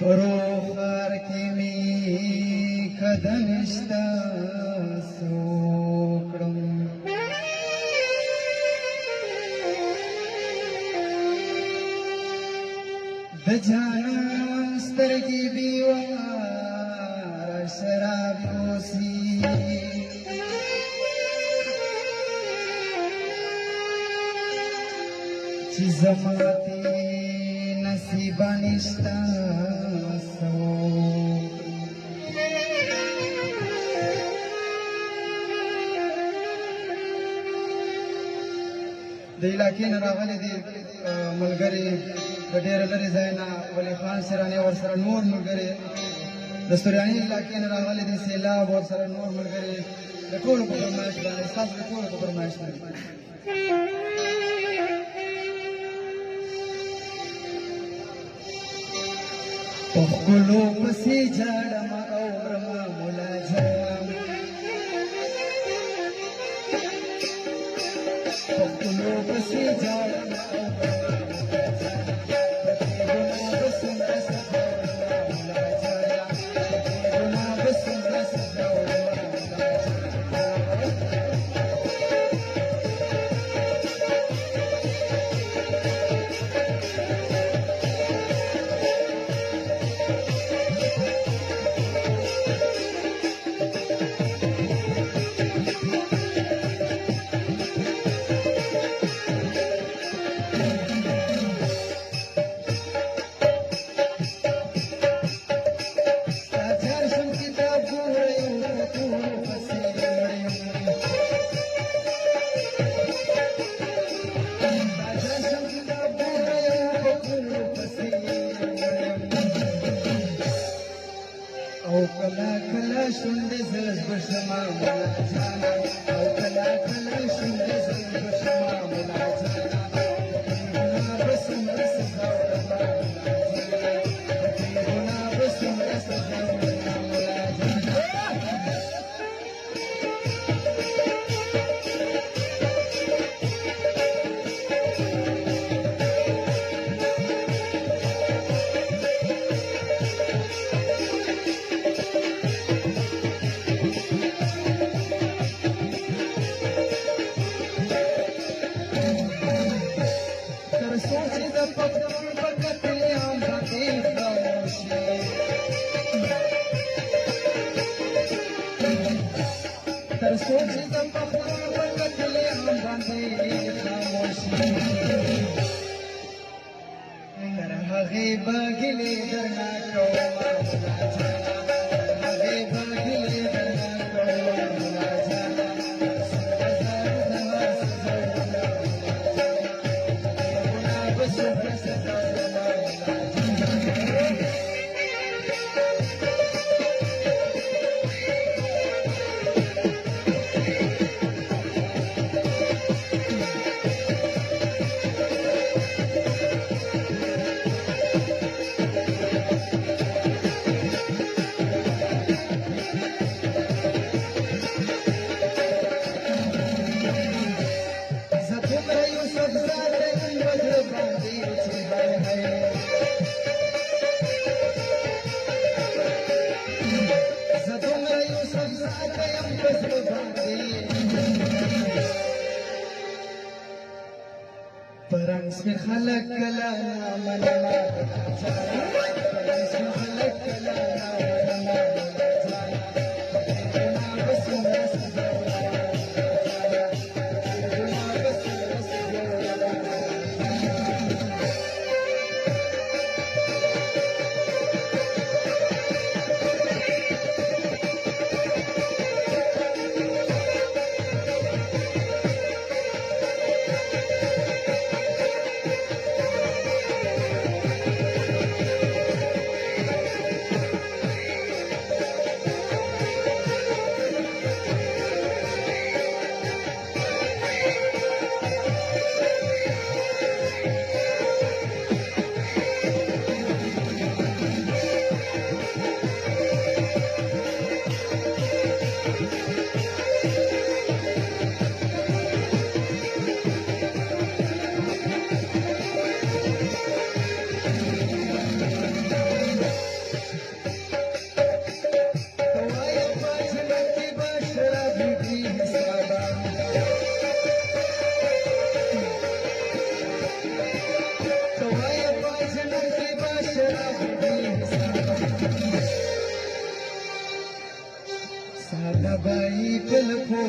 روخار کې می کدنشتا سوکړم د جانان سترګې بیوار شراب اوسي چې زماتي نصیب نشتا د علاقې نه راغلي دي ملګري د ډېره لرې ځای نه ولي خان سراني ورسره نور ملګري د سوریاني علاقې نه راغلي دي سیلاب ورسره نور ملګري د ټولو په فرمایش باندې ستاسو د ټولو په فرمایش باندې په ښکلو پسې جاړم اورم ملا جان په ښکلو پسې جاړم کلا کلا شونډې زلز بشما مولا جانا او کلا کلا شونډې زلز بشما مولا جانا ګنا بسم رسدا مولا جانا ګنا بسم رسدا مولا جانا تر سوچ د پخوا په کتلې هم باندې خاموشي تر هغې به ګیلې درنه کومه مولا جانا تر هغې به ګیلې درنه کومه مولا جانا سره زر زما سزوله مولا جانا به څومره سزوله مولا جانا परंग से खलक कला मनना परंग से खलक कला मनना बाई लखो लखो